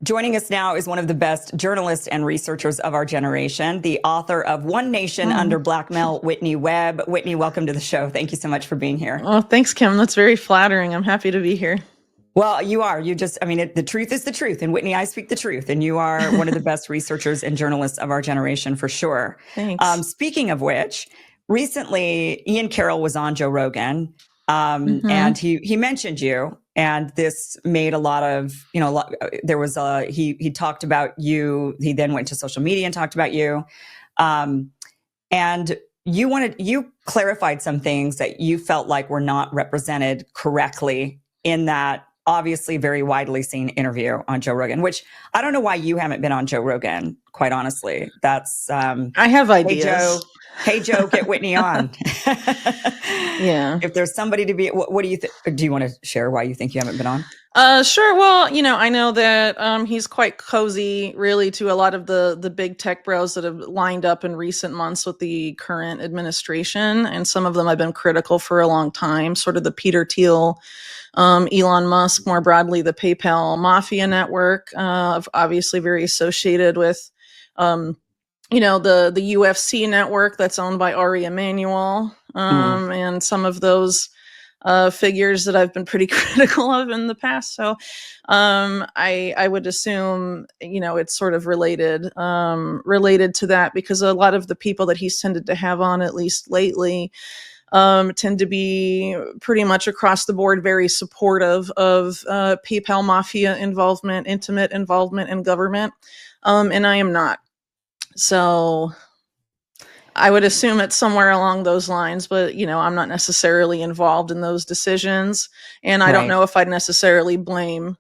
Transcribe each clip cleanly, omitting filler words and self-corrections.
Joining us now is one of the best journalists and researchers of our generation, the author of One Nation Under Blackmail, Whitney Webb. Whitney, welcome to the show. Thank you so much for being here. Oh, thanks, Kim. That's very flattering. I'm happy to be here. Well, you are. The truth is the truth. And Whitney, I speak the truth. And you are one of the best researchers and journalists of our generation, for sure. Thanks. Speaking of which, recently, Ian Carroll was on Joe Rogan, and he mentioned you. And this made a lot of, he talked about you. He then went to social media and talked about you. And you clarified some things that you felt like were not represented correctly in that obviously very widely seen interview on Joe Rogan, which I don't know why you haven't been on Joe Rogan, quite honestly. That's, I have ideas. Hey, Joe, get Whitney on. Yeah. If there's somebody to be, what do you think? Do you want to share why you think you haven't been on? Sure. Well, I know that he's quite cozy, really, to a lot of the big tech bros that have lined up in recent months with the current administration. And some of them I've been critical for a long time, sort of the Peter Thiel, Elon Musk, more broadly, the PayPal mafia network, obviously very associated with the UFC network that's owned by Ari Emanuel, and some of those figures that I've been pretty critical of in the past. So I would assume, it's sort of related to that, because a lot of the people that he's tended to have on, at least lately, tend to be pretty much across the board very supportive of PayPal mafia involvement, intimate involvement in government, and I am not. So I would assume it's somewhere along those lines, but, I'm not necessarily involved in those decisions. And I don't know if I'd necessarily blame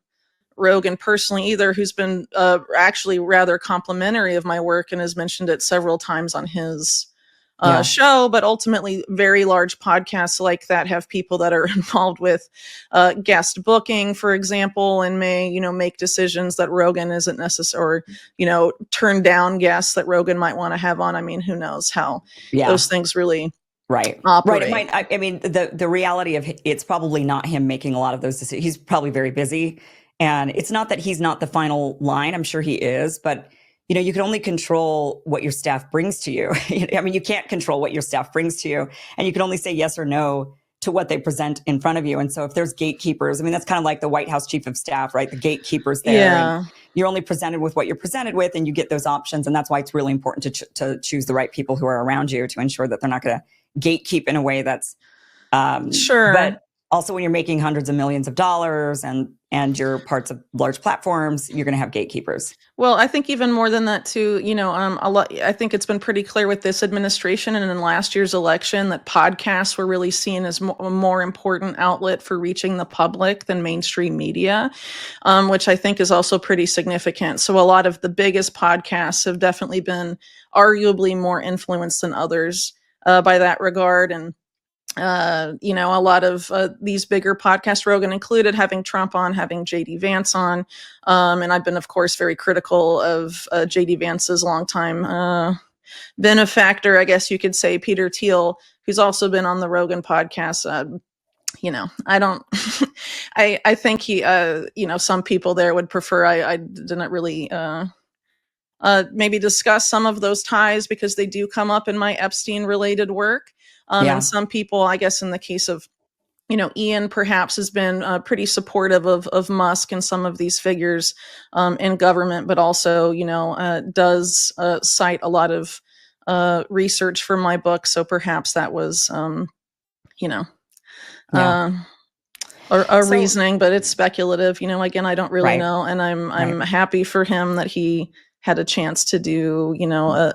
Rogan personally either, who's been actually rather complimentary of my work and has mentioned it several times on his show. But ultimately, very large podcasts like that have people that are involved with guest booking, for example, and may, make decisions that Rogan isn't necessary, or, turn down guests that Rogan might want to have on. I mean, who knows how those things really operate. Right. It might, the reality of it's probably not him making a lot of those decisions. He's probably very busy. And it's not that he's not the final line. I'm sure he is, but you can only control what your staff brings to you. I mean, you can't control what your staff brings to you, and you can only say yes or no to what they present in front of you. And so if there's gatekeepers, I mean, that's kind of like the White House chief of staff, right? The gatekeepers there. Yeah. And you're only presented with what you're presented with, and you get those options. And that's why it's really important to choose the right people who are around you to ensure that they're not going to gatekeep in a way that's sure. But also, when you're making hundreds of millions of dollars and you're parts of large platforms, you're going to have gatekeepers. Well, I think even more than that too, I think it's been pretty clear with this administration and in last year's election that podcasts were really seen as a more important outlet for reaching the public than mainstream media, which I think is also pretty significant. So a lot of the biggest podcasts have definitely been arguably more influenced than others by that regard. And a lot of these bigger podcasts, Rogan included, having Trump on, having JD Vance on. And I've been, of course, very critical of JD Vance's longtime benefactor, I guess you could say, Peter Thiel, who's also been on the Rogan podcast. I don't, I think he, some people there would prefer I didn't really maybe discuss some of those ties, because they do come up in my Epstein related work. And some people, I guess in the case of, Ian perhaps has been pretty supportive of Musk and some of these figures in government, but also, does cite a lot of research for my book. So perhaps that was, reasoning, but it's speculative. Again, I don't really know. And I'm happy for him that he had a chance to do,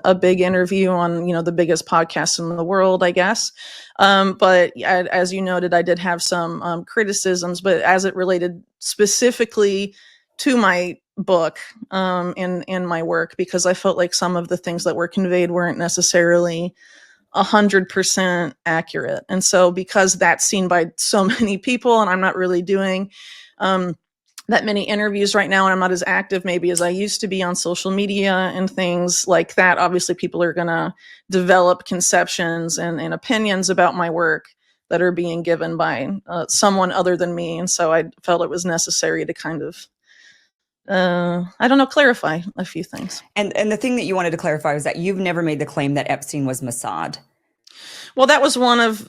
a big interview on, the biggest podcast in the world, I guess. But as you noted, I did have some criticisms, but as it related specifically to my book in my work, because I felt like some of the things that were conveyed weren't necessarily 100% accurate. And so because that's seen by so many people, and I'm not really doing that many interviews right now, and I'm not as active maybe as I used to be on social media and things like that, obviously people are going to develop conceptions and opinions about my work that are being given by someone other than me. And so I felt it was necessary to kind of I don't know, clarify a few things. And the thing that you wanted to clarify was that you've never made the claim that Epstein was Mossad. Well, that was one of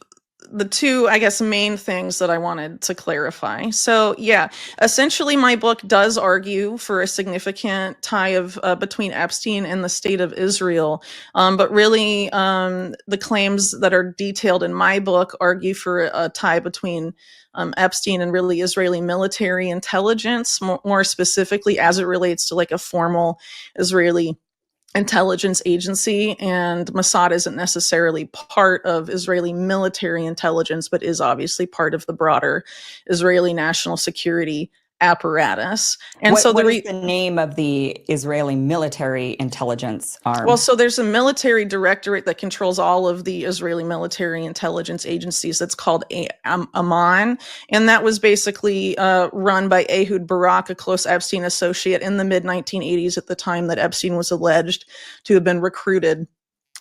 the two, I guess, main things that I wanted to clarify. So, yeah, essentially, my book does argue for a significant tie of between Epstein and the state of Israel. But really, the claims that are detailed in my book argue for a tie between Epstein and really Israeli military intelligence, more specifically as it relates to like a formal Israeli intelligence agency. And Mossad isn't necessarily part of Israeli military intelligence, but is obviously part of the broader Israeli national security apparatus. And what is the name of the Israeli military intelligence arm? Well, so there's a military directorate that controls all of the Israeli military intelligence agencies. That's called Amman. And that was basically run by Ehud Barak, a close Epstein associate in the mid-1980s at the time that Epstein was alleged to have been recruited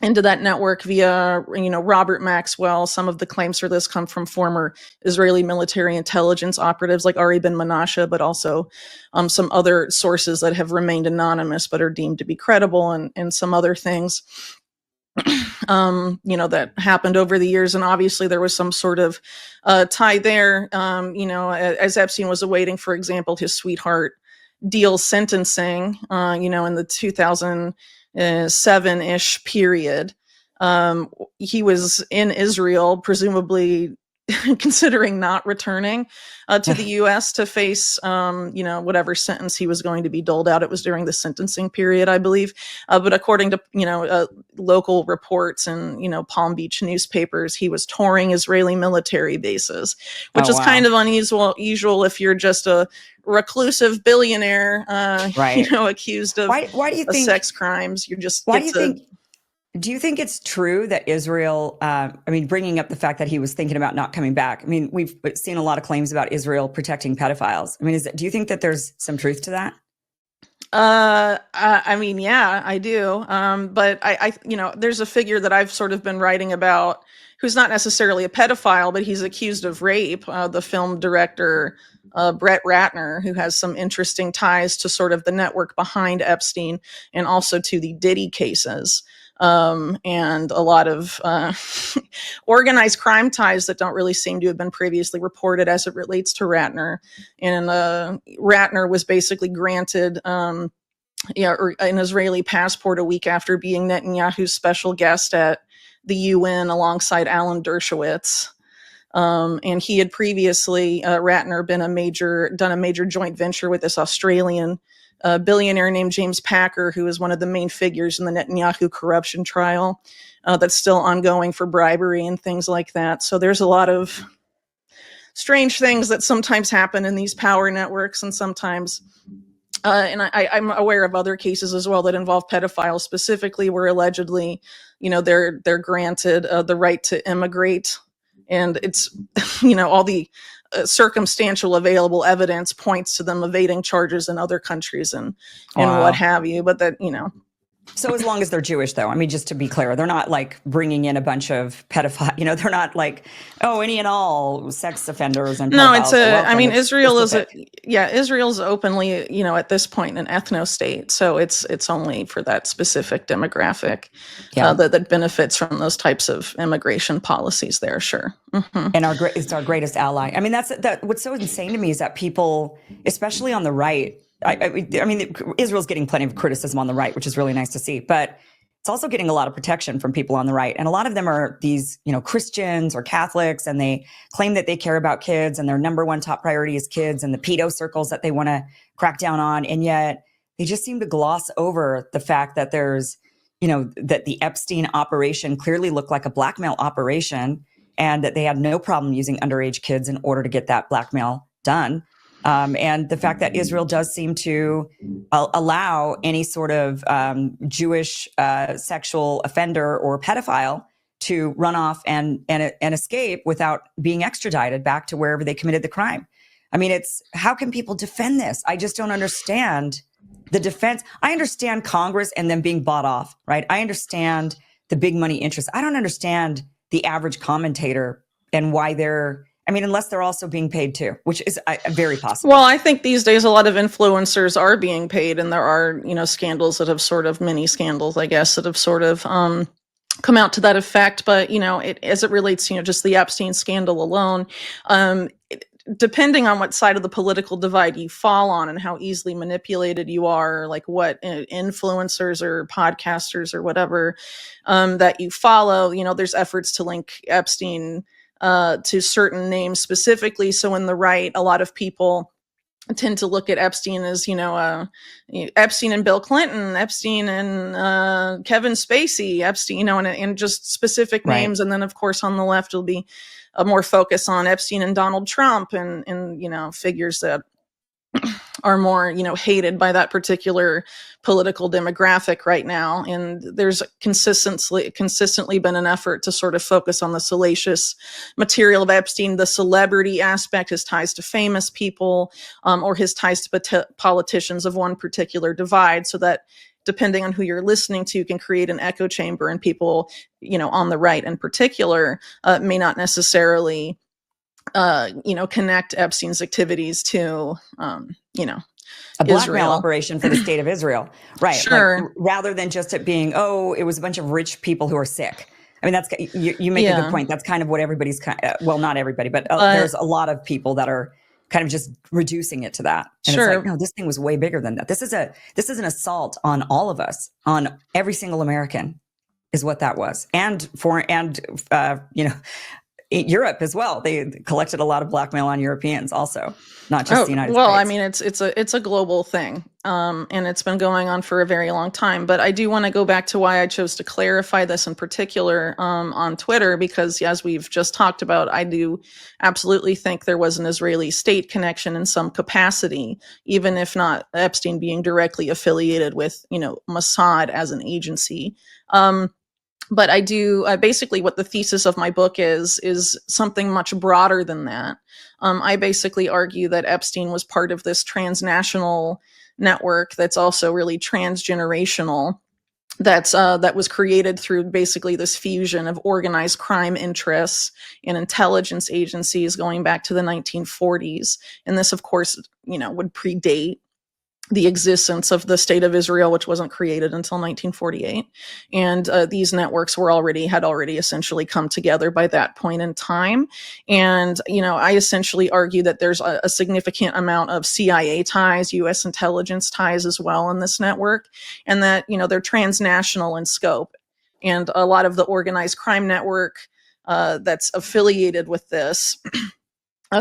into that network via, Robert Maxwell. Some of the claims for this come from former Israeli military intelligence operatives like Ari Ben Menashe, but also some other sources that have remained anonymous but are deemed to be credible, and some other things that happened over the years. And obviously there was some sort of tie there, as Epstein was awaiting, for example, his sweetheart deal sentencing, in the 2007-ish period. He was in Israel, presumably considering not returning to the U.S. to face, whatever sentence he was going to be doled out. It was during the sentencing period, I believe. But according to, local reports and, Palm Beach newspapers, he was touring Israeli military bases, which is kind of unusual if you're just a reclusive billionaire, right. Accused of why do you think sex crimes. You just do you think it's true that Israel, bringing up the fact that he was thinking about not coming back? I mean, we've seen a lot of claims about Israel protecting pedophiles. I mean, do you think that there's some truth to that? Yeah, I do. But I there's a figure that I've sort of been writing about who's not necessarily a pedophile, but he's accused of rape. The film director, Brett Ratner, who has some interesting ties to sort of the network behind Epstein and also to the Diddy cases. And a lot of organized crime ties that don't really seem to have been previously reported as it relates to Ratner. And Ratner was basically granted an Israeli passport a week after being Netanyahu's special guest at the UN alongside Alan Dershowitz. And he had previously, Ratner, done a major joint venture with this Australian billionaire named James Packer, who is one of the main figures in the Netanyahu corruption trial that's still ongoing for bribery and things like that. So there's a lot of strange things that sometimes happen in these power networks, and sometimes, and I'm aware of other cases as well that involve pedophiles specifically, where allegedly, they're granted the right to immigrate, and it's, all the circumstantial available evidence points to them evading charges in other countries and what have you. But that, So as long as they're Jewish, though, I mean, just to be clear, they're not like bringing in a bunch of pedophiles. They're not like, any and all sex offenders and pedophiles. No, Israel's openly, at this point, an ethno state. So it's only for that specific demographic that benefits from those types of immigration policies there. Sure. Mm-hmm. And it's our greatest ally. I mean, what's so insane to me is that people, especially on the right, Israel's getting plenty of criticism on the right, which is really nice to see, but it's also getting a lot of protection from people on the right. And a lot of them are these, Christians or Catholics, and they claim that they care about kids and their number one top priority is kids and the pedo circles that they want to crack down on. And yet they just seem to gloss over the fact that there's, that the Epstein operation clearly looked like a blackmail operation, and that they had no problem using underage kids in order to get that blackmail done. And the fact that Israel does seem to allow any sort of Jewish sexual offender or pedophile to run off and escape without being extradited back to wherever they committed the crime. I mean, how can people defend this? I just don't understand the defense. I understand Congress and them being bought off, right? I understand the big money interests. I don't understand the average commentator and why they're I mean, unless they're also being paid too, which is very possible. Well, I think these days a lot of influencers are being paid, and there are, scandals that have sort of mini scandals, I guess, that have sort of come out to that effect. But, as it relates, just the Epstein scandal alone, depending on what side of the political divide you fall on and how easily manipulated you are, like what influencers or podcasters or whatever that you follow, there's efforts to link Epstein to certain names specifically. So in the right, a lot of people tend to look at Epstein as, Epstein and Bill Clinton, Epstein and Kevin Spacey, Epstein, and just specific names. And then, of course, on the left will be a more focus on Epstein and Donald Trump and figures that are more, hated by that particular political demographic right now. And there's consistently been an effort to sort of focus on the salacious material of Epstein, the celebrity aspect, his ties to famous people, or his ties to politicians of one particular divide, so that depending on who you're listening to, you can create an echo chamber, and people, on the right in particular, may not necessarily connect Epstein's activities to, a blackmail Israel. operation for the state of Israel. Right. Sure. Like, rather than just it being, it was a bunch of rich people who are sick. I mean, that's, you make a good point. That's kind of what everybody's well, not everybody, but there's a lot of people that are kind of just reducing it to that. And it's like, no, this thing was way bigger than that. This is an assault on all of us, on every single American, is what that was. And Europe as well. They collected a lot of blackmail on Europeans also, not just the United States. Well, I mean, it's a global thing, and it's been going on for a very long time. But I do want to go back to why I chose to clarify this in particular on Twitter, because as we've just talked about, I do absolutely think there was an Israeli state connection in some capacity, even if not Epstein being directly affiliated with, Mossad as an agency. But I do basically what the thesis of my book is something much broader than that. I basically argue that Epstein was part of this transnational network that's also really transgenerational. That was created through basically this fusion of organized crime interests and intelligence agencies going back to the 1940s. And this, of course, would predate the existence of the state of Israel, which wasn't created until 1948. And these networks had already essentially come together by that point in time. And, I essentially argue that there's a significant amount of CIA ties, U.S. intelligence ties as well in this network, and that, they're transnational in scope. And a lot of the organized crime network that's affiliated with this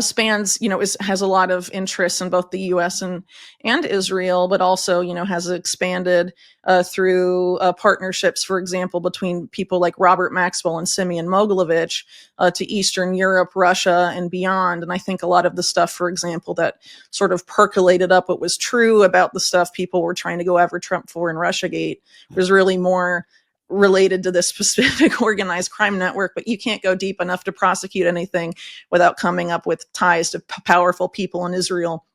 spans, has a lot of interests in both the U.S. and Israel, but also, has expanded through partnerships, for example, between people like Robert Maxwell and Simeon Mogilevich to Eastern Europe, Russia, and beyond. And I think a lot of the stuff, for example, that sort of percolated up what was true about the stuff people were trying to go after Trump for in Russiagate was really more related to this specific organized crime network. But you can't go deep enough to prosecute anything without coming up with ties to powerful people in Israel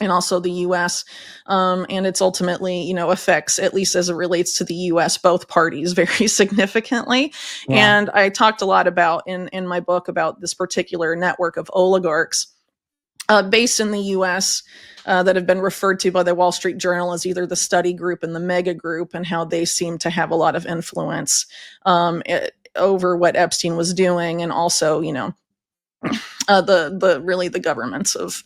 and also the U.S. And it's ultimately, affects, at least as it relates to the U.S., both parties very significantly. Yeah. And I talked a lot about in my book about this particular network of oligarchs based in the U.S. That have been referred to by the Wall Street Journal as either the study group and the mega group, and how they seem to have a lot of influence over what Epstein was doing, and also, the governments of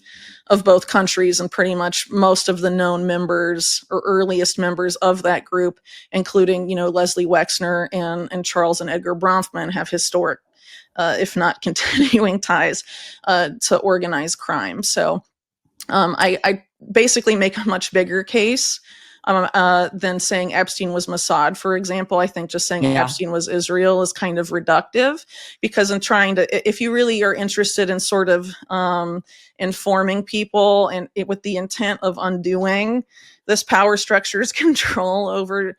both countries, and pretty much most of the known members or earliest members of that group, including, Leslie Wexner and Charles and Edgar Bronfman, have historic, if not continuing ties to organized crime. So I basically make a much bigger case than saying Epstein was Mossad, for example. I think just saying Epstein was Israel is kind of reductive, because in trying to, if you really are interested in sort of informing people and with the intent of undoing this power structure's control over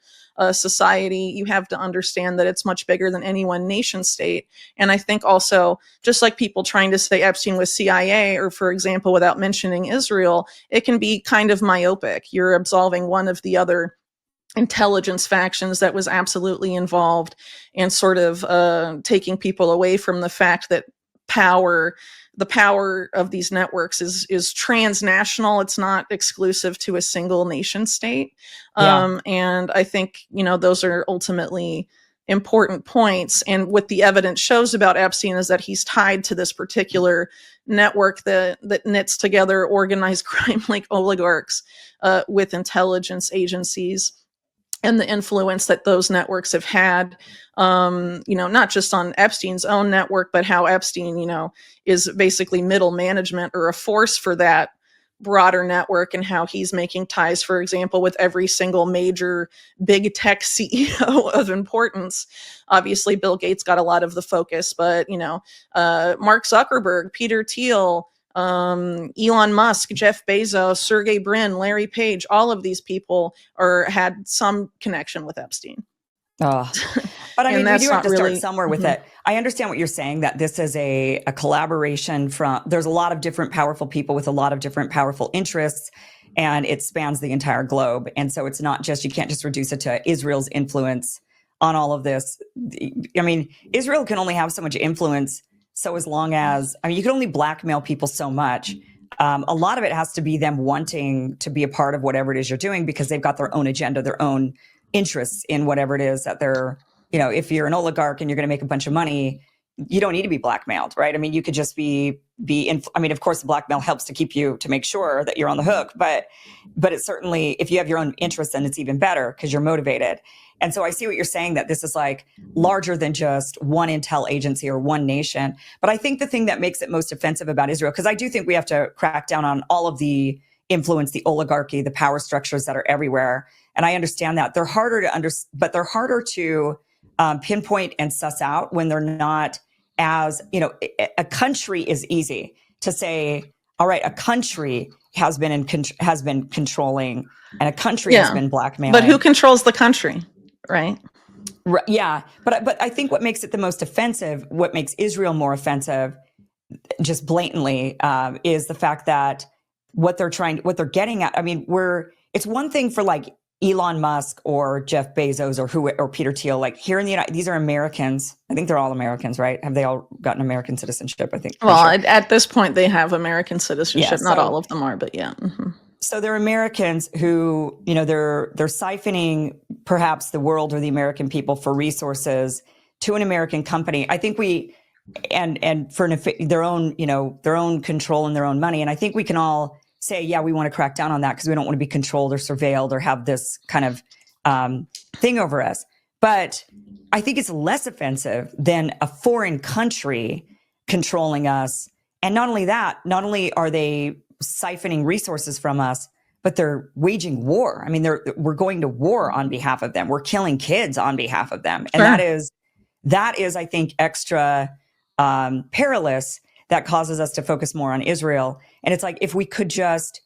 society, you have to understand that it's much bigger than any one nation state. And I think also, just like people trying to say Epstein was CIA, or for example, without mentioning Israel, it can be kind of myopic. You're absolving one of the other intelligence factions that was absolutely involved, and sort of taking people away from the fact that power the power of these networks is transnational. It's not exclusive to a single nation state. Yeah. And I think, those are ultimately important points. And what the evidence shows about Epstein is that he's tied to this particular network that knits together organized crime like oligarchs with intelligence agencies, and the influence that those networks have had, not just on Epstein's own network, but how Epstein, is basically middle management or a force for that broader network, and how he's making ties, for example, with every single major big tech CEO of importance. Obviously, Bill Gates got a lot of the focus, but, Mark Zuckerberg, Peter Thiel, Elon Musk, Jeff Bezos, Sergey Brin, Larry Page, all of these people had some connection with Epstein. Oh. But I mean, we do have to start really, somewhere with it. I understand what you're saying, that this is a collaboration there's a lot of different powerful people with a lot of different powerful interests, and it spans the entire globe. And so it's not just, you can't just reduce it to Israel's influence on all of this. I mean, Israel can only have so much influence. So as long as, you can only blackmail people so much. A lot of it has to be them wanting to be a part of whatever it is you're doing, because they've got their own agenda, their own interests in whatever it is that they're, if you're an oligarch and you're going to make a bunch of money, you don't need to be blackmailed, right? I mean, you could just of course, the blackmail helps to make sure that you're on the hook, but it's certainly, if you have your own interests, then it's even better because you're motivated. And so I see what you're saying, that this is like larger than just one intel agency or one nation. But I think the thing that makes it most offensive about Israel, because I do think we have to crack down on all of the influence, the oligarchy, the power structures that are everywhere. And I understand that they're harder to pinpoint and suss out when they're not as, a country is easy to say, all right, a country has been controlling, and a country has been blackmailing. But who controls the country, right? Yeah. But I think what makes it the most offensive, what makes Israel more offensive, just blatantly, is the fact that what they're getting at. I mean, it's one thing for like Elon Musk or Jeff Bezos or Peter Thiel, like here in the United, these are Americans. I think they're all Americans, right? Have they all gotten American citizenship? I think. Well, sure. At this point, they have American citizenship. Yeah, not all of them are, but yeah. Mm-hmm. So they're Americans who, they're siphoning perhaps the world or the American people for resources to an American company. I think and for their own control and their own money. And I think we can all say, yeah, we want to crack down on that because we don't want to be controlled or surveilled or have this kind of thing over us. But I think it's less offensive than a foreign country controlling us. And not only that, not only are they siphoning resources from us, but they're waging war. I mean, we're going to war on behalf of them. We're killing kids on behalf of them. And sure. that is, I think, extra perilous. That causes us to focus more on Israel. And it's like, if we could just,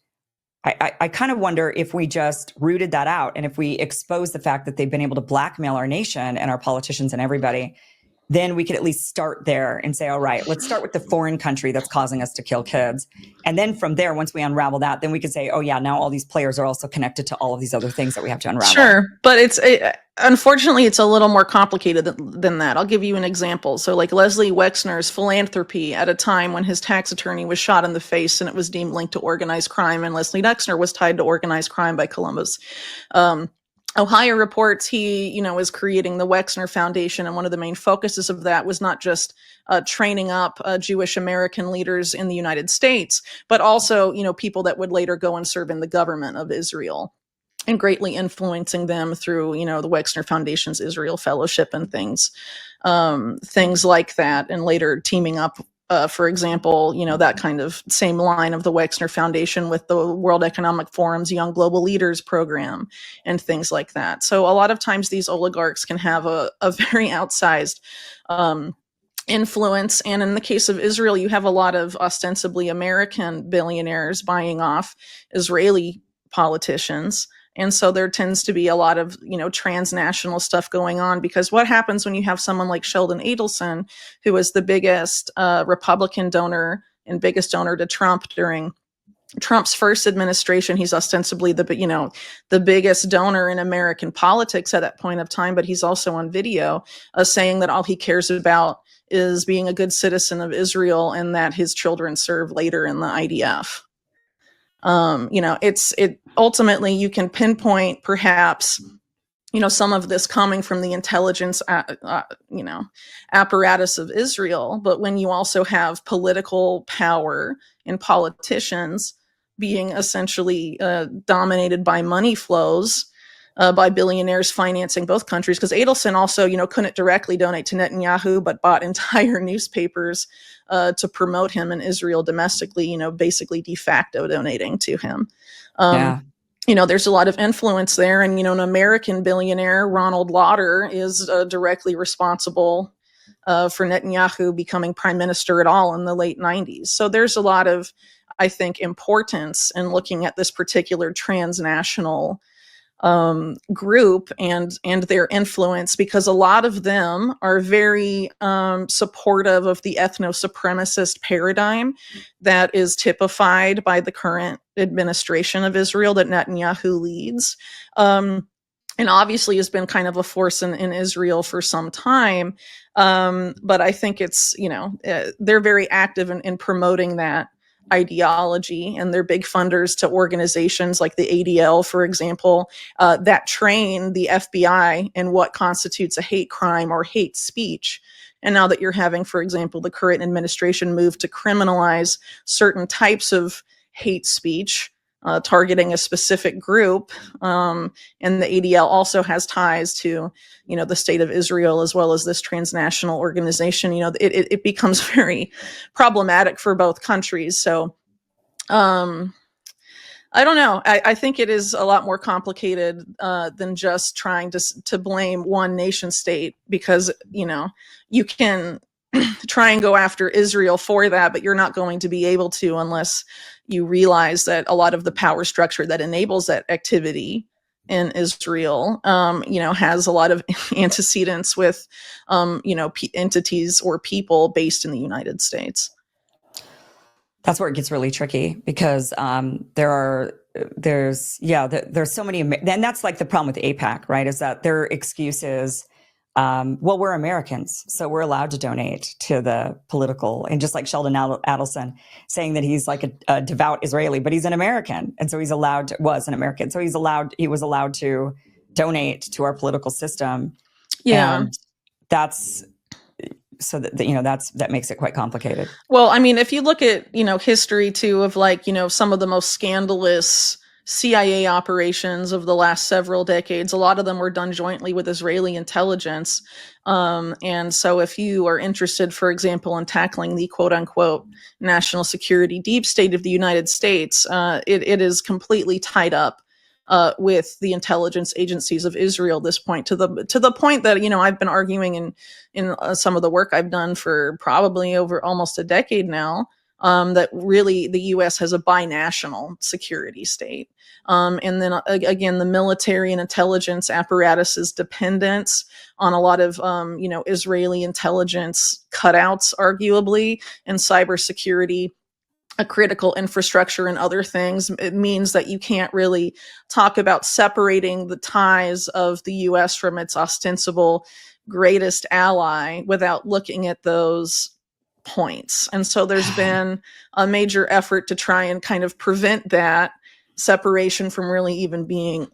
I kind of wonder if we just rooted that out, and if we expose the fact that they've been able to blackmail our nation and our politicians and everybody, then we could at least start there and say, all right, let's start with the foreign country that's causing us to kill kids. And then from there, once we unravel that, then we could say, oh yeah, now all these players are also connected to all of these other things that we have to unravel. Sure. But unfortunately, it's a little more complicated than that. I'll give you an example. So like Leslie Wexner's philanthropy at a time when his tax attorney was shot in the face and it was deemed linked to organized crime, and Leslie Wexner was tied to organized crime by Columbus. Ohio reports he, was creating the Wexner Foundation, and one of the main focuses of that was not just training up Jewish American leaders in the United States, but also, people that would later go and serve in the government of Israel, and greatly influencing them through, the Wexner Foundation's Israel Fellowship and things like that, and later teaming up. For example, that kind of same line of the Wexner Foundation with the World Economic Forum's Young Global Leaders program and things like that. So a lot of times these oligarchs can have a very outsized influence. And in the case of Israel, you have a lot of ostensibly American billionaires buying off Israeli politicians. And so there tends to be a lot of, transnational stuff going on, because what happens when you have someone like Sheldon Adelson, who was the biggest Republican donor and biggest donor to Trump during Trump's first administration. He's ostensibly the biggest donor in American politics at that point of time, but he's also on video saying that all he cares about is being a good citizen of Israel and that his children serve later in the IDF. It ultimately, you can pinpoint perhaps, some of this coming from the intelligence, apparatus of Israel. But when you also have political power and politicians being essentially dominated by money flows, by billionaires financing both countries, because Adelson also, couldn't directly donate to Netanyahu, but bought entire newspapers to promote him in Israel domestically, basically de facto donating to him. Yeah. There's a lot of influence there. And, an American billionaire, Ronald Lauder, is directly responsible for Netanyahu becoming prime minister at all in the late 90s. So there's a lot of, I think, importance in looking at this particular transnational group and their influence, because a lot of them are very supportive of the ethno-supremacist paradigm that is typified by the current administration of Israel that Netanyahu leads. And obviously has been kind of a force in Israel for some time. But I think it's, they're very active in promoting that ideology, and they're big funders to organizations like the ADL, for example, that train the FBI in what constitutes a hate crime or hate speech. And now that you're having, for example, the current administration move to criminalize certain types of hate speech, targeting a specific group, and the ADL also has ties to, the state of Israel as well as this transnational organization. It becomes very problematic for both countries. So, I don't know. I think it is a lot more complicated than just trying to blame one nation state, because you can try and go after Israel for that, but you're not going to be able to unless you realize that a lot of the power structure that enables that activity in Israel, has a lot of antecedents with, entities or people based in the United States. That's where it gets really tricky, because there's so many, and that's like the problem with AIPAC, right? Is that their excuse is, we're Americans, so we're allowed to donate to the political, and just like Sheldon Adelson saying that he's like a devout Israeli, but he's an American, and so he was allowed to donate to our political system. Yeah. And that's so that makes it quite complicated. Well, I mean, if you look at, history too of some of the most scandalous CIA operations of the last several decades, a lot of them were done jointly with Israeli intelligence. And so if you are interested, for example, in tackling the quote unquote national security deep state of the United States, it is completely tied up with the intelligence agencies of Israel at this point, to the point that, I've been arguing in some of the work I've done for probably over almost a decade now, that really the U.S. has a binational security state. And then again, the military and intelligence apparatus's dependence on a lot of, Israeli intelligence cutouts, arguably, and cybersecurity, a critical infrastructure and other things. It means that you can't really talk about separating the ties of the U.S. from its ostensible greatest ally without looking at those points. And so there's been a major effort to try and kind of prevent that separation from really even being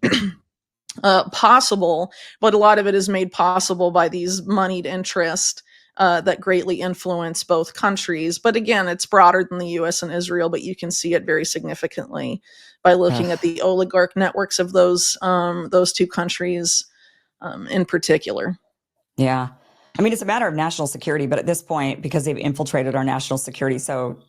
possible. But a lot of it is made possible by these moneyed interests that greatly influence both countries. But again, it's broader than the U.S. and Israel, but you can see it very significantly by looking at the oligarch networks of those two countries in particular. Yeah. I mean, it's a matter of national security, but at this point, because they've infiltrated our national security so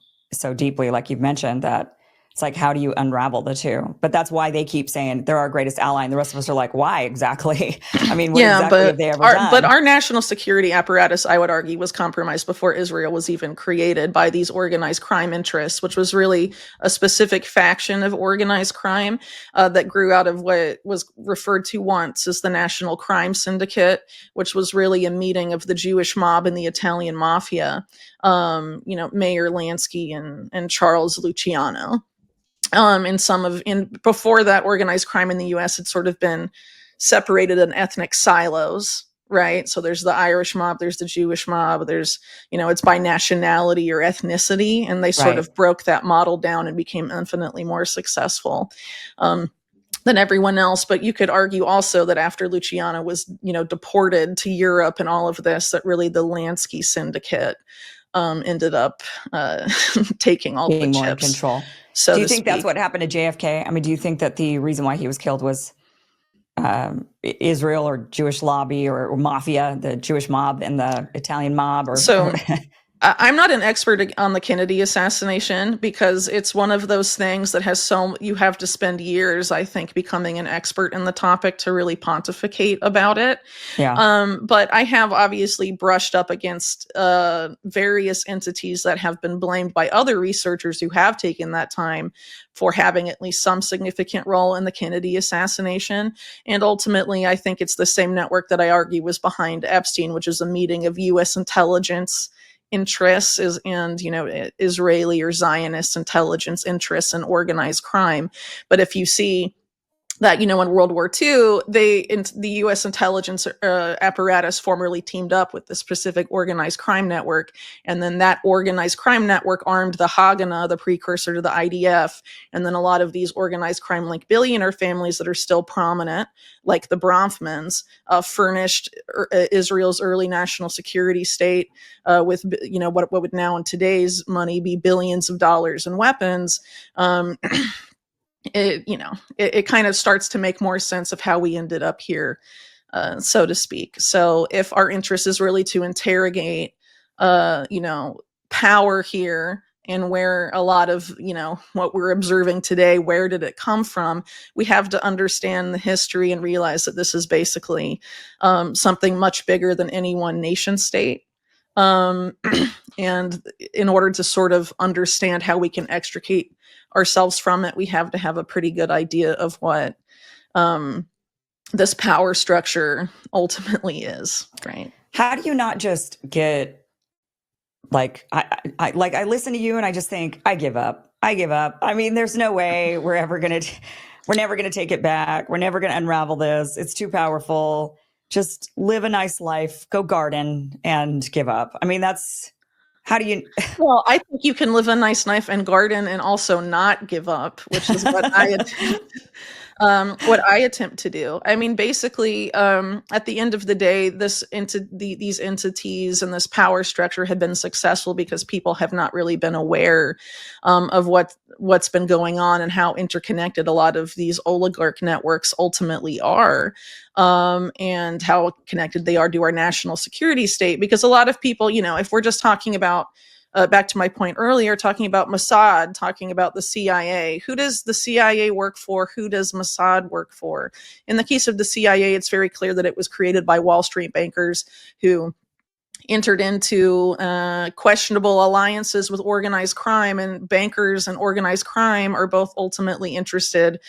deeply, like you've mentioned, that it's like, how do you unravel the two? But that's why they keep saying they're our greatest ally, and the rest of us are like, why exactly? I mean, what exactly have they ever done? But our national security apparatus, I would argue, was compromised before Israel was even created by these organized crime interests, which was really a specific faction of organized crime that grew out of what was referred to once as the National Crime Syndicate, which was really a meeting of the Jewish mob and the Italian mafia, Mayor Lansky and Charles Luciano. Before that, organized crime in the U.S. had sort of been separated in ethnic silos. right? So there's the Irish mob, there's the Jewish mob, there's, it's by nationality or ethnicity. And they sort Right. of broke that model down and became infinitely more successful than everyone else. But you could argue also that after Luciano was, deported to Europe and all of this, that really the Lansky syndicate ended up taking all Being the more in chips. control. So do you to think that's speak. what happened to JFK? I mean, do you think that the reason why he was killed was Israel or Jewish lobby or mafia, the Jewish mob and the Italian mob? So I'm not an expert on the Kennedy assassination, because it's one of those things that you have to spend years, I think, becoming an expert in the topic to really pontificate about it. Yeah. But I have obviously brushed up against various entities that have been blamed by other researchers who have taken that time for having at least some significant role in the Kennedy assassination. And ultimately, I think it's the same network that I argue was behind Epstein, which is a meeting of U.S. intelligence interests and Israeli or Zionist intelligence interests in organized crime. But if you see that, in World War II, the U.S. intelligence apparatus formerly teamed up with the specific organized crime network. And then that organized crime network armed the Haganah, the precursor to the IDF. And then a lot of these organized crime like billionaire families that are still prominent, like the Bronfmans, furnished Israel's early national security state with, what would now in today's money be billions of dollars in weapons. It kind of starts to make more sense of how we ended up here, so to speak. So if our interest is really to interrogate, power here and where a lot of, what we're observing today, where did it come from? We have to understand the history and realize that this is basically something much bigger than any one nation state. And in order to sort of understand how we can extricate ourselves from it, we have to have a pretty good idea of what this power structure ultimately is, right? How do you not just get I listen to you and I just think, I give up. I mean, there's no way we're never going to take it back. We're never going to unravel this. It's too powerful. Just live a nice life, go garden and give up. I mean, how do you? Well, I think you can live a nice life and garden and also not give up, which is what I attempt to do. I mean, basically, at the end of the day, these entities and this power structure have been successful because people have not really been aware of what's been going on and how interconnected a lot of these oligarch networks ultimately are, and how connected they are to our national security state. Because a lot of people, if we're just talking about back to my point earlier, talking about Mossad, talking about the CIA. Who does the CIA work for? Who does Mossad work for? In the case of the CIA, it's very clear that it was created by Wall Street bankers who entered into questionable alliances with organized crime, and bankers and organized crime are both ultimately interested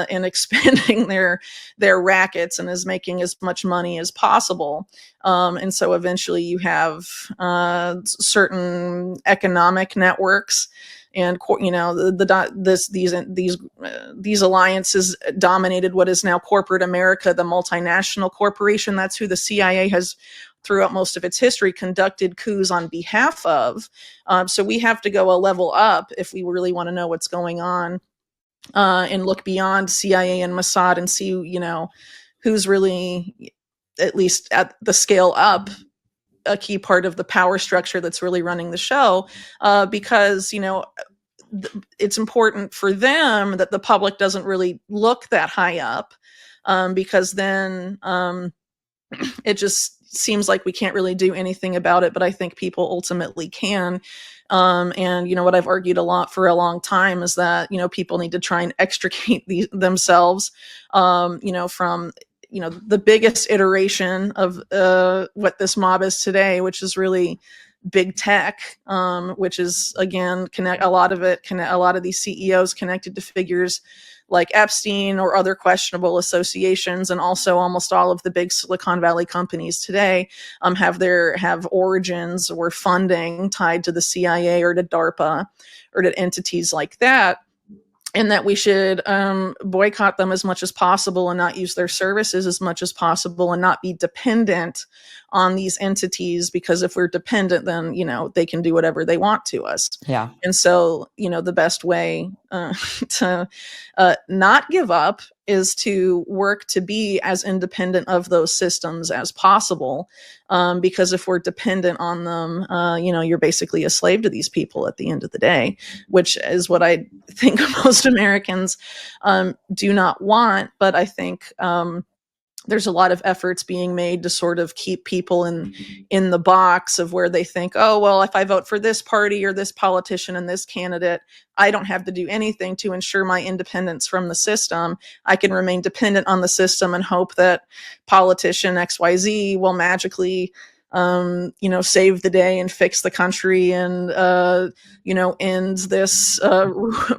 in expanding their rackets and is making as much money as possible. And so eventually you have certain economic networks, and these alliances dominated what is now corporate America, the multinational corporation. That's who the CIA has, throughout most of its history, conducted coups on behalf of. So we have to go a level up if we really want to know what's going on, and look beyond CIA and Mossad and see, who's really, at least at the scale up, a key part of the power structure that's really running the show, because, it's important for them that the public doesn't really look that high up, because then it just seems like we can't really do anything about it. But I think people ultimately can. And what I've argued a lot for a long time is that, people need to try and extricate themselves, from the biggest iteration of what this mob is today, which is really big tech, which is, again, a lot of these CEOs connected to figures like Epstein or other questionable associations. And also almost all of the big Silicon Valley companies today have origins or funding tied to the CIA or to DARPA or to entities like that. and that we should boycott them as much as possible and not use their services as much as possible and not be dependent on these entities, because if we're dependent, then, they can do whatever they want to us. Yeah. And so, the best way to not give up is to work to be as independent of those systems as possible. Because if we're dependent on them, you're basically a slave to these people at the end of the day, which is what I think most Americans do not want. But I think there's a lot of efforts being made to sort of keep people in the box of where they think, oh, well, if I vote for this party or this politician and this candidate, I don't have to do anything to ensure my independence from the system. I can remain dependent on the system and hope that politician XYZ will magically save the day and fix the country and, end this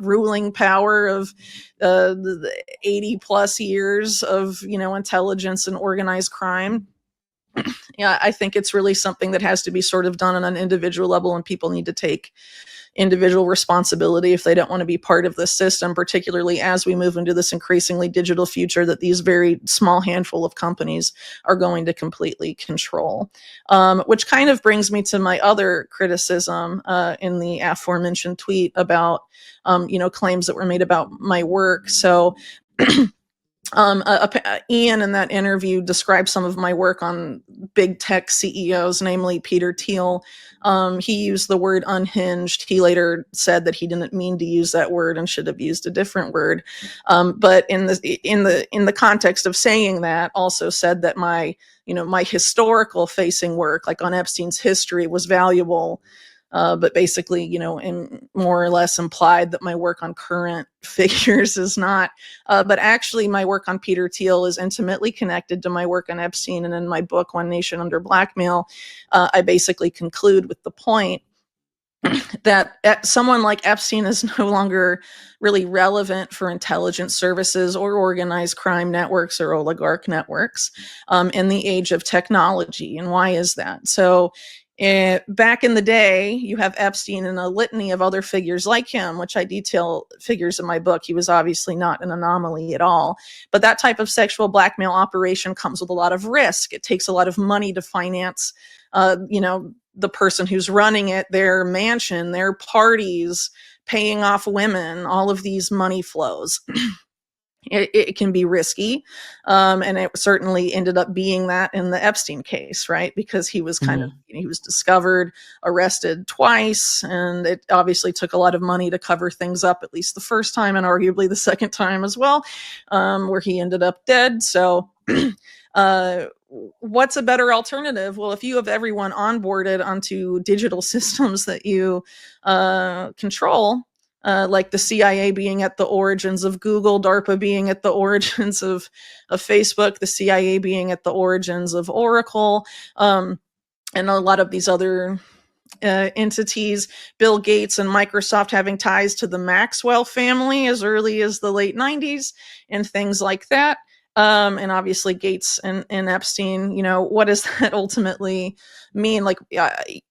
ruling power of the 80 plus years of, intelligence and organized crime. Yeah, I think it's really something that has to be sort of done on an individual level, and people need to take individual responsibility if they don't want to be part of this system, particularly as we move into this increasingly digital future that these very small handful of companies are going to completely control. Which kind of brings me to my other criticism in the aforementioned tweet about, claims that were made about my work. So Ian in that interview described some of my work on big tech CEOs, namely Peter Thiel. He used the word unhinged. He later said that he didn't mean to use that word and should have used a different word. But in the context of saying that, also said that my historical facing work, like on Epstein's history, was valuable. But basically, more or less implied that my work on current figures is not. But actually, my work on Peter Thiel is intimately connected to my work on Epstein. And in my book, Nation Under Blackmail, I basically conclude with the point that someone like Epstein is no longer really relevant for intelligence services or organized crime networks or oligarch networks in the age of technology. And why is that? So back in the day, you have Epstein and a litany of other figures like him, which I detail figures in my book. He was obviously not an anomaly at all. But that type of sexual blackmail operation comes with a lot of risk. It takes a lot of money to finance, the person who's running it, their mansion, their parties, paying off women, all of these money flows. It can be risky. And it certainly ended up being that in the Epstein case, right? Because he was he was discovered, arrested twice, and it obviously took a lot of money to cover things up, at least the first time and arguably the second time as well, where he ended up dead. So what's a better alternative? Well, if you have everyone onboarded onto digital systems that you control, like the CIA being at the origins of Google, DARPA being at the origins of Facebook, the CIA being at the origins of Oracle, and a lot of these other entities, Bill Gates and Microsoft having ties to the Maxwell family as early as the late 90s and things like that. And obviously Gates and Epstein, what does that ultimately mean? Like,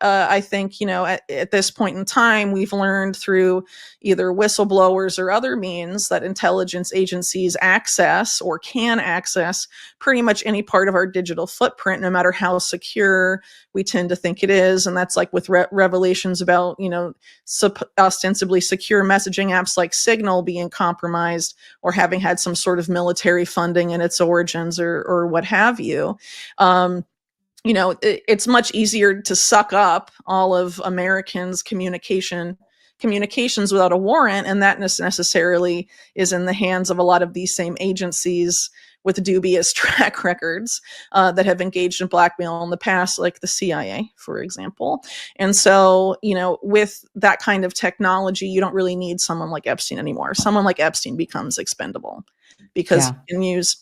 I think, at this point in time, we've learned through either whistleblowers or other means that intelligence agencies access or can access pretty much any part of our digital footprint, no matter how secure we tend to think it is. And that's like with revelations about, ostensibly secure messaging apps like Signal being compromised or having had some sort of military funding in its origins or what have you. It's much easier to suck up all of Americans' communications without a warrant, and that necessarily is in the hands of a lot of these same agencies with dubious track records that have engaged in blackmail in the past, like the CIA, for example. And so, with that kind of technology, you don't really need someone like Epstein anymore. Someone like Epstein becomes expendable because you can use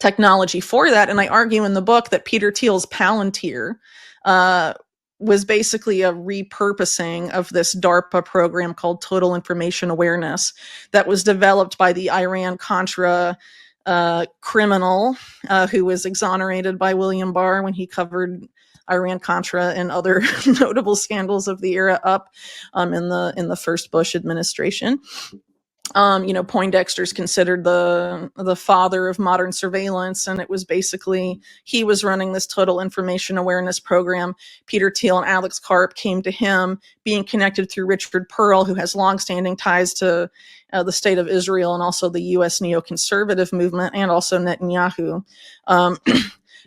technology for that. And I argue in the book that Peter Thiel's Palantir was basically a repurposing of this DARPA program called Total Information Awareness that was developed by the Iran-Contra criminal who was exonerated by William Barr when he covered Iran-Contra and other notable scandals of the era up in the first Bush administration. Poindexter's considered the father of modern surveillance, and it was basically he was running this total information awareness program. Peter Thiel and Alex Karp came to him, being connected through Richard Pearl, who has longstanding ties to the state of Israel and also the U.S. neoconservative movement, and also Netanyahu.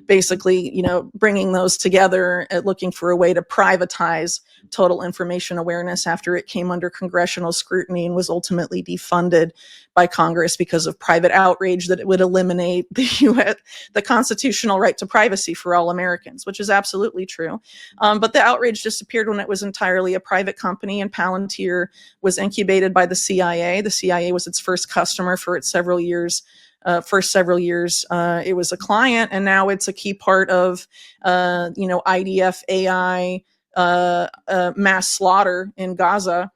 Basically, bringing those together, looking for a way to privatize total information awareness after it came under congressional scrutiny and was ultimately defunded by Congress because of private outrage that it would eliminate the constitutional right to privacy for all Americans, which is absolutely true. But the outrage disappeared when it was entirely a private company, and Palantir was incubated by the CIA. The CIA was its first customer for its several years. It was a client, and now it's a key part of, IDF AI mass slaughter in Gaza.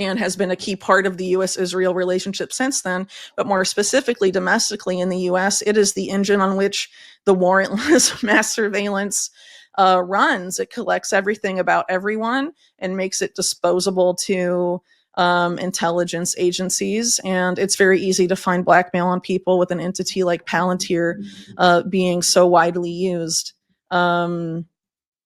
And has been a key part of the U.S.-Israel relationship since then. But more specifically, domestically in the U.S., it is the engine on which the warrantless mass surveillance runs. It collects everything about everyone and makes it disposable to intelligence agencies. And it's very easy to find blackmail on people with an entity like Palantir being so widely used. That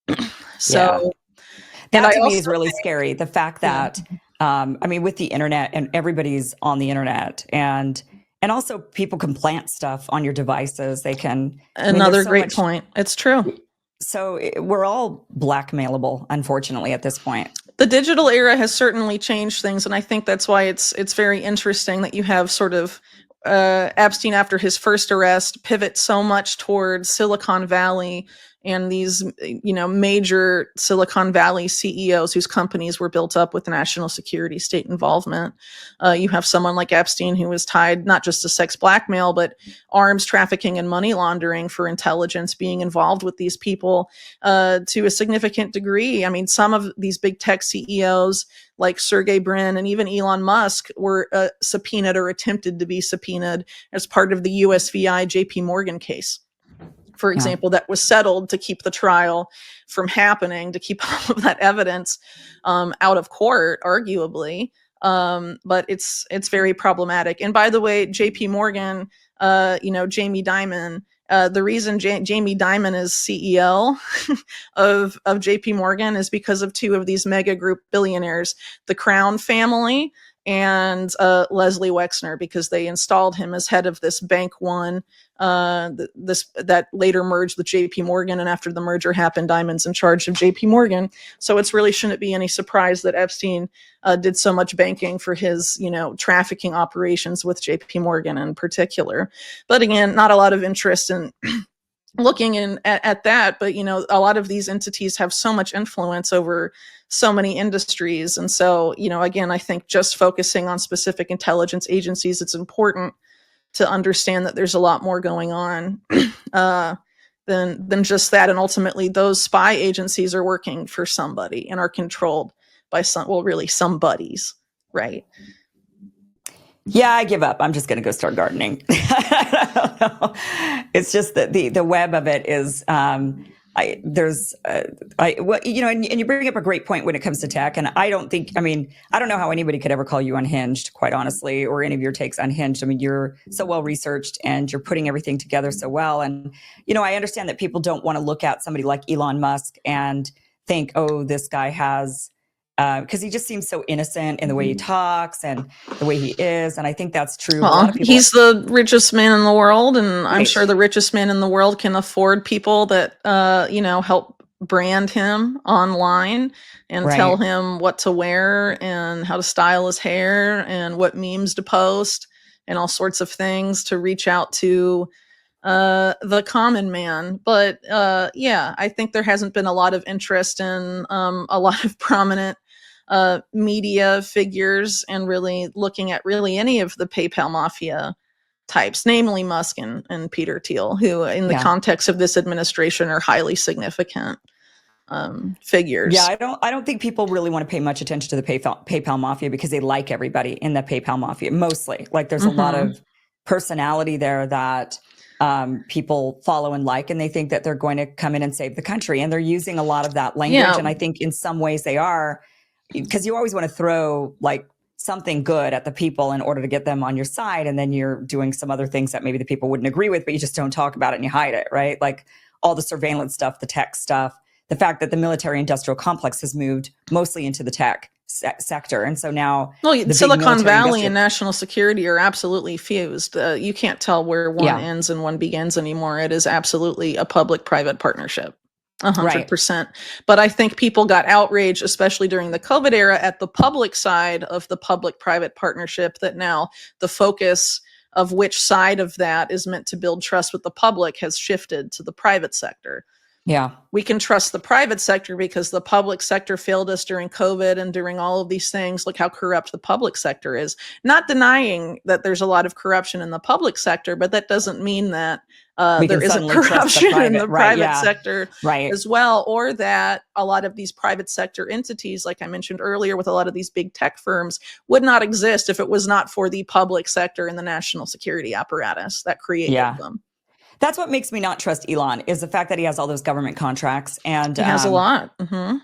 to me is really scary. The fact that, with the internet, and everybody's on the internet, and also people can plant stuff on your devices. They can. Another great point. It's true. So we're all blackmailable, unfortunately, at this point. The digital era has certainly changed things, and I think that's why it's very interesting that you have sort of Epstein, after his first arrest, pivot so much towards Silicon Valley and these, major Silicon Valley CEOs whose companies were built up with national security state involvement. You have someone like Epstein, who was tied not just to sex blackmail, but arms trafficking and money laundering for intelligence, being involved with these people to a significant degree. I mean, some of these big tech CEOs like Sergey Brin and even Elon Musk were subpoenaed or attempted to be subpoenaed as part of the USVI JP Morgan case, for example, that was settled to keep the trial from happening, to keep all of that evidence out of court, arguably. But it's very problematic. And by the way, JP Morgan, Jamie Dimon, the reason Jamie Dimon is CEO of JP Morgan is because of two of these mega group billionaires, the Crown family and Leslie Wexner, because they installed him as head of this Bank One, that later merged with JP Morgan, and after the merger happened, Diamond's in charge of JP Morgan. So it's really shouldn't be any surprise that Epstein did so much banking for his, trafficking operations with JP Morgan in particular. But again, not a lot of interest in looking at that, but a lot of these entities have so much influence over so many industries. And so, again, I think just focusing on specific intelligence agencies, it's important to understand that there's a lot more going on than just that. And ultimately, those spy agencies are working for somebody and are controlled by some buddies, right? Yeah, I give up. I'm just going to go start gardening. I don't know. It's just that the web of it is, and you bring up a great point when it comes to tech. And I don't know how anybody could ever call you unhinged, quite honestly, or any of your takes unhinged. I mean, you're so well researched and you're putting everything together so well. And, I understand that people don't want to look at somebody like Elon Musk and think, oh, this guy has, because he just seems so innocent in the way he talks and the way he is. And I think that's true. Well, a lot of people, he's the richest man in the world. And right. I'm sure the richest man in the world can afford people that, help brand him online and right. tell him what to wear and how to style his hair and what memes to post and all sorts of things to reach out to the common man. But I think there hasn't been a lot of interest in a lot of prominent media figures and really looking at really any of the PayPal mafia types, namely Musk and Peter Thiel, who in the context of this administration are highly significant figures. Yeah, I don't think people really want to pay much attention to the PayPal mafia because they like everybody in the PayPal mafia, mostly. Like there's a lot of personality there that people follow and like, and they think that they're going to come in and save the country. And they're using a lot of that language. Yeah. And I think in some ways they are, because you always want to throw like something good at the people in order to get them on your side. And then you're doing some other things that maybe the people wouldn't agree with, but you just don't talk about it and you hide it, right? Like all the surveillance stuff, the tech stuff, the fact that the military industrial complex has moved mostly into the tech sector. And so now Silicon Valley and national security are absolutely fused. You can't tell where one ends and one begins anymore. It is absolutely a public-private partnership. 100%. But I think people got outraged, especially during the COVID era, at the public side of the public-private partnership, that now the focus of which side of that is meant to build trust with the public has shifted to the private sector. Yeah. We can trust the private sector because the public sector failed us during COVID and during all of these things. Look how corrupt the public sector is. Not denying that there's a lot of corruption in the public sector, but that doesn't mean that there isn't corruption in the private sector as well, or that a lot of these private sector entities, like I mentioned earlier, with a lot of these big tech firms, would not exist if it was not for the public sector and the national security apparatus that created them. That's what makes me not trust Elon, is the fact that he has all those government contracts, and he has a lot.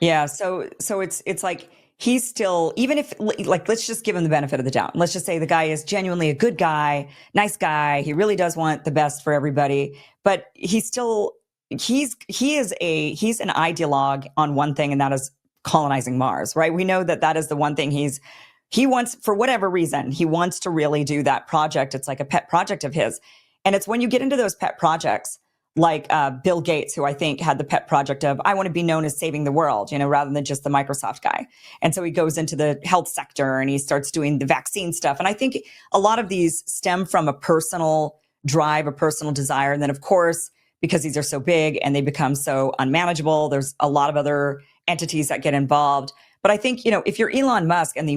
Yeah. So it's like he's still, even if, like, let's just give him the benefit of the doubt. Let's just say the guy is genuinely a good guy, nice guy. He really does want the best for everybody, but he's still, he's an ideologue on one thing, and that is colonizing Mars, right? We know that is the one thing he wants, for whatever reason, he wants to really do that project. It's like a pet project of his. And it's when you get into those pet projects, like Bill Gates, who I think had the pet project of, I want to be known as saving the world, rather than just the Microsoft guy. And so he goes into the health sector and he starts doing the vaccine stuff. And I think a lot of these stem from a personal drive, a personal desire. And then, of course, because these are so big and they become so unmanageable, there's a lot of other entities that get involved. But I think, if you're Elon Musk and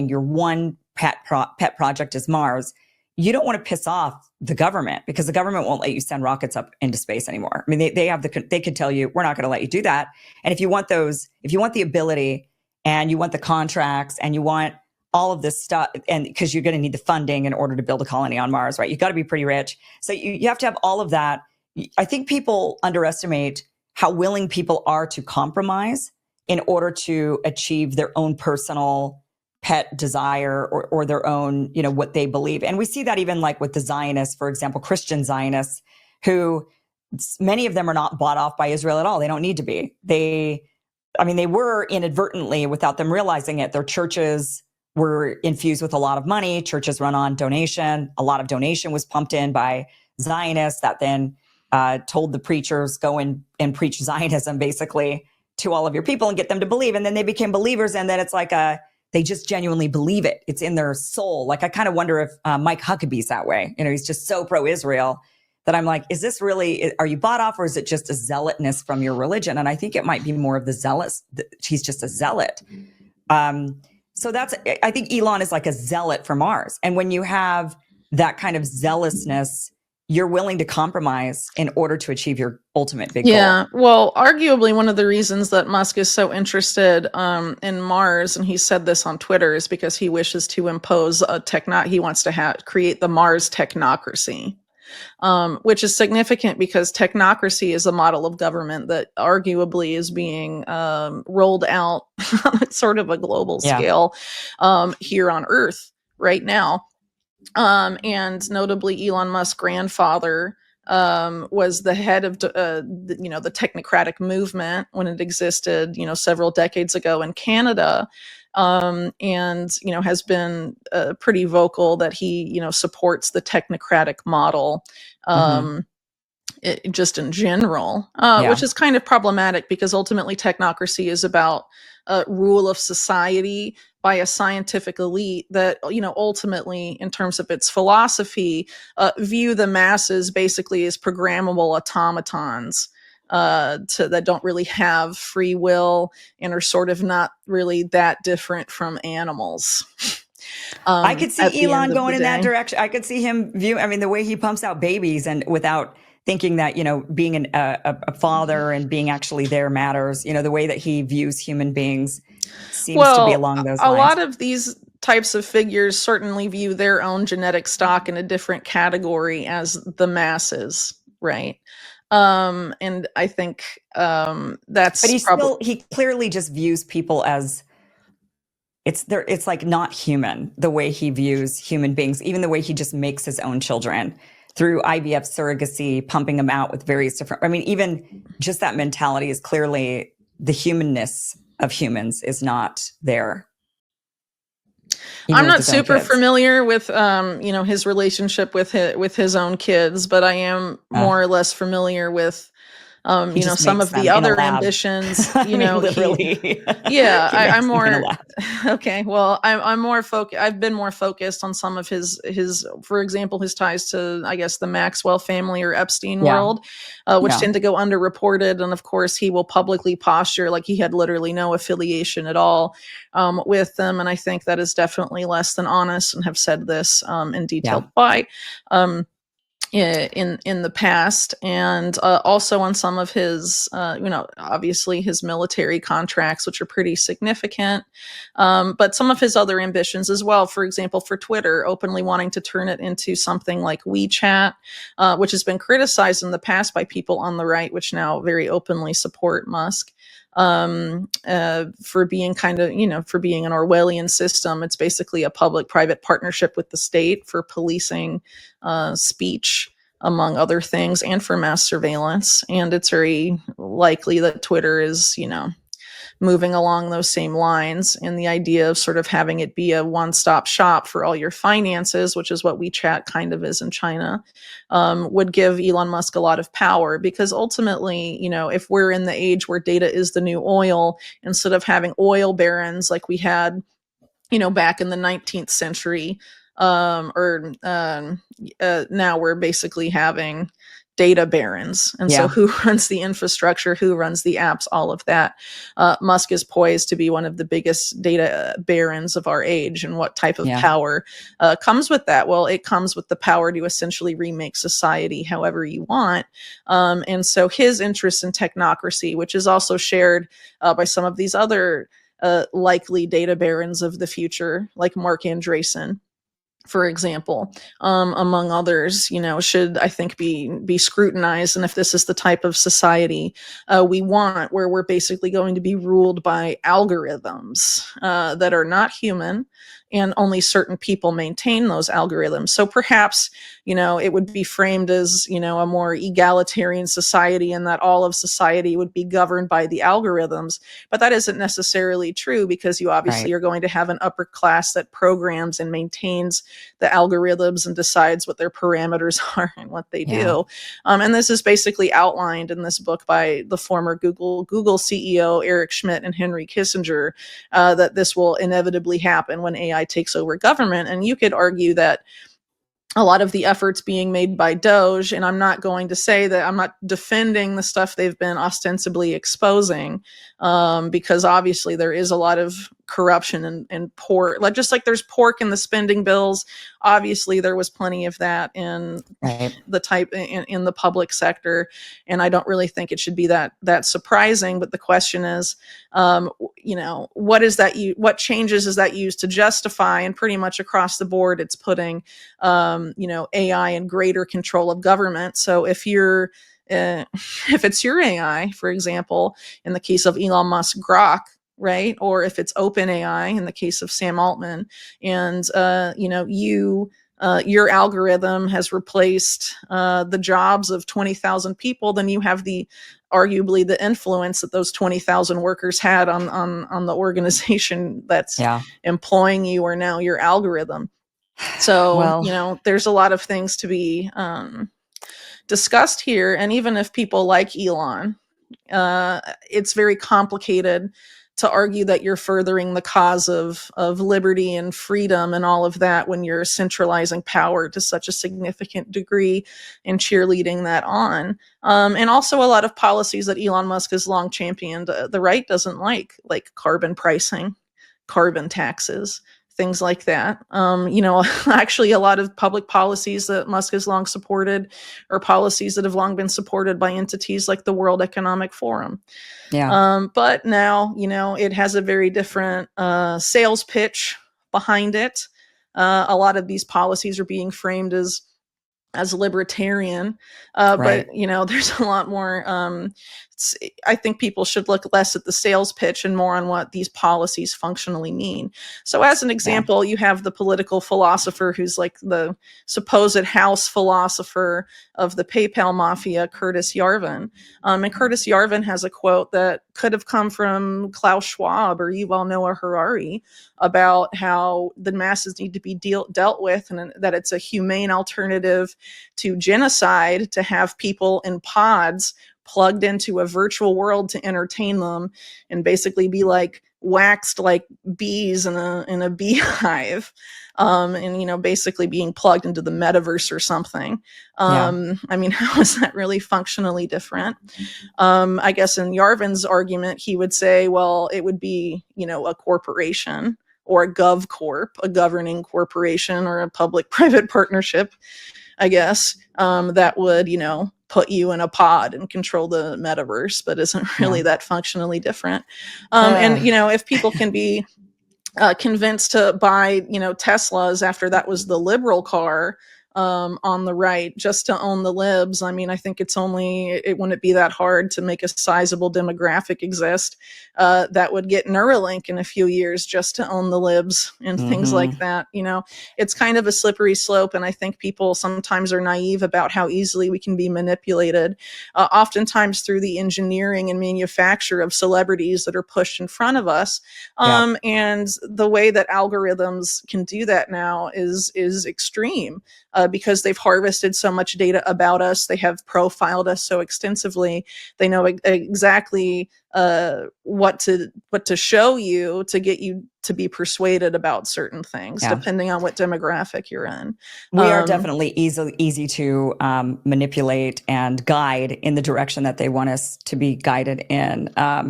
your one pet project is Mars, you don't want to piss off the government, because the government won't let you send rockets up into space anymore. I mean, they could tell you, we're not going to let you do that. And if you want the ability and you want the contracts and you want all of this stuff, and because you're going to need the funding in order to build a colony on Mars, right? You've got to be pretty rich. So you have to have all of that. I think people underestimate how willing people are to compromise in order to achieve their own personal pet desire or their own, what they believe. And we see that even like with the Zionists, for example, Christian Zionists, who many of them are not bought off by Israel at all. They don't need to be. They were inadvertently, without them realizing it. Their churches were infused with a lot of money. Churches run on donation. A lot of donation was pumped in by Zionists that then told the preachers, go and preach Zionism basically to all of your people and get them to believe. And then they became believers. And then it's like they just genuinely believe it. It's in their soul. Like, I kind of wonder if Mike Huckabee's that way. He's just so pro-Israel that I'm like, is this really, are you bought off, or is it just a zealotness from your religion? And I think it might be more of the zealous. He's just a zealot. So I think Elon is like a zealot for Mars. And when you have that kind of zealousness, you're willing to compromise in order to achieve your ultimate big goal. Yeah, well, arguably one of the reasons that Musk is so interested in Mars, and he said this on Twitter, is because he wishes to impose he wants to create the Mars technocracy, which is significant because technocracy is a model of government that arguably is being rolled out on sort of a global scale here on Earth right now. And notably, Elon Musk's grandfather was the head of the technocratic movement when it existed, several decades ago in Canada, and has been pretty vocal that he supports the technocratic model. Just in general, which is kind of problematic because ultimately technocracy is about rule of society by a scientific elite that, ultimately in terms of its philosophy, view the masses basically as programmable automatons that don't really have free will and are sort of not really that different from animals. I could see Elon going in that direction. I could see him the way he pumps out babies and without thinking that, being a father and being actually there matters, the way that he views human beings seems to be along those lines. A lot of these types of figures certainly view their own genetic stock in a different category as the masses, right? And I think that's but he clearly just views people as it's like not human the way he views human beings, even the way he just makes his own children through IVF surrogacy, pumping them out with various different, I mean, even just that mentality is clearly the humanness of humans is not there. I'm not super familiar with, his relationship with his own kids, but I am more or less familiar with, some of the other ambitions, literally. I'm more, okay. Well, I'm more focused. I've been more focused on some of his, for example, his ties to, I guess, the Maxwell family or Epstein world, which tend to go underreported. And of course, he will publicly posture like he had literally no affiliation at all with them. And I think that is definitely less than honest, and have said this in detailed why. In the past, and also on some of his, obviously his military contracts, which are pretty significant, but some of his other ambitions as well. For example, for Twitter, openly wanting to turn it into something like WeChat, which has been criticized in the past by people on the right, which now very openly support Musk. For being for being an Orwellian system. It's basically a public-private partnership with the state for policing speech, among other things, and for mass surveillance. And it's very likely that Twitter is, moving along those same lines. And the idea of sort of having it be a one-stop shop for all your finances, which is what WeChat kind of is in China, would give Elon Musk a lot of power. Because ultimately, if we're in the age where data is the new oil, instead of having oil barons like we had, back in the 19th century, now we're basically having data barons. And so who runs the infrastructure, who runs the apps, all of that. Musk is poised to be one of the biggest data barons of our age. And what type of power comes with that? Well, it comes with the power to essentially remake society however you want. And so his interest in technocracy, which is also shared by some of these other likely data barons of the future, like Mark Andreessen, for example, among others, should, I think, be scrutinized. And if this is the type of society we want, where we're basically going to be ruled by algorithms that are not human, and only certain people maintain those algorithms. So perhaps, it would be framed as, a more egalitarian society, and that all of society would be governed by the algorithms. But that isn't necessarily true, because you obviously are going to have an upper class that programs and maintains the algorithms and decides what their parameters are and what they do. And this is basically outlined in this book by the former Google CEO Eric Schmidt and Henry Kissinger, that this will inevitably happen when AI takes over government. And you could argue that a lot of the efforts being made by Doge, and I'm not going to say that I'm not defending the stuff they've been ostensibly exposing, because obviously there is a lot of corruption and pork, just like there's pork in the spending bills. Obviously there was plenty of that in the type in the public sector. And I don't really think it should be that surprising. But the question is, what is that? What changes is that used to justify? And pretty much across the board, it's putting, AI in greater control of government. So if it's your AI, for example, in the case of Elon Musk, Grok, right? Or if it's OpenAI in the case of Sam Altman, and your algorithm has replaced the jobs of 20,000 people, then you have arguably the influence that those 20,000 workers had on the organization that's employing you, or now your algorithm. So, there's a lot of things to be discussed here. And even if people like Elon, it's very complicated to argue that you're furthering the cause of liberty and freedom and all of that when you're centralizing power to such a significant degree and cheerleading that on. And also a lot of policies that Elon Musk has long championed, the right doesn't like carbon pricing, carbon taxes, things like that. Actually a lot of public policies that Musk has long supported are policies that have long been supported by entities like the World Economic Forum. But now, it has a very different sales pitch behind it. A lot of these policies are being framed as libertarian, but there's a lot more I think people should look less at the sales pitch and more on what these policies functionally mean. So as an example, you have the political philosopher who's like the supposed house philosopher of the PayPal mafia, Curtis Yarvin. And Curtis Yarvin has a quote that could have come from Klaus Schwab or Yuval Noah Harari about how the masses need to be dealt with, and that it's a humane alternative to genocide to have people in pods plugged into a virtual world to entertain them and basically be like waxed like bees in a beehive, and basically being plugged into the metaverse or something. I mean, how is that really functionally different? I guess in Yarvin's argument, he would say, well, it would be a corporation or a gov corp, a governing corporation, or a public-private partnership, I guess, that would put you in a pod and control the metaverse, but isn't really that functionally different. And if people can be convinced to buy Teslas after that was the liberal car on the right, just to own the libs, I mean, I think it wouldn't be that hard to make a sizable demographic exist that would get Neuralink in a few years just to own the libs and things like that. It's kind of a slippery slope, and I think people sometimes are naive about how easily we can be manipulated, oftentimes through the engineering and manufacture of celebrities that are pushed in front of us. And the way that algorithms can do that now is extreme. Because they've harvested so much data about us, they have profiled us so extensively, they know exactly what to show you to get you to be persuaded about certain things, depending on what demographic you're in. We are definitely easy to manipulate and guide in the direction that they want us to be guided in. I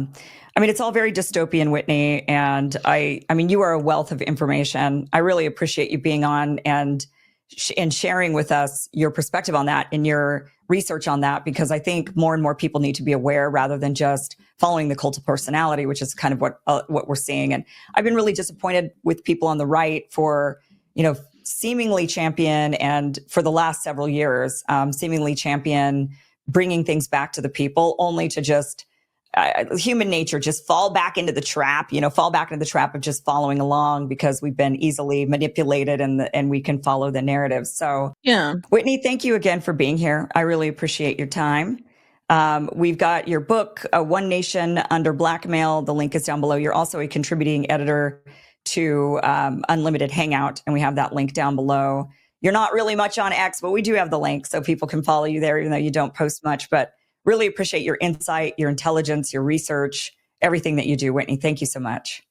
mean, it's all very dystopian, Whitney, and I mean, you are a wealth of information. I really appreciate you being on and sharing with us your perspective on that and your research on that, because I think more and more people need to be aware rather than just following the cult of personality, which is kind of what we're seeing. And I've been really disappointed with people on the right for, seemingly champion, and for the last several years, seemingly champion bringing things back to the people, only to just human nature just fall back into the trap of just following along because we've been easily manipulated and we can follow the narrative. So Whitney, thank you again for being here. I really appreciate your time. We've got your book, One Nation Under Blackmail. The link is down below. You're also a contributing editor to Unlimited Hangout, and we have that link down below. You're not really much on X, but we do have the link so people can follow you there, even though you don't post much. But really appreciate your insight, your intelligence, your research, everything that you do, Whitney. Thank you so much.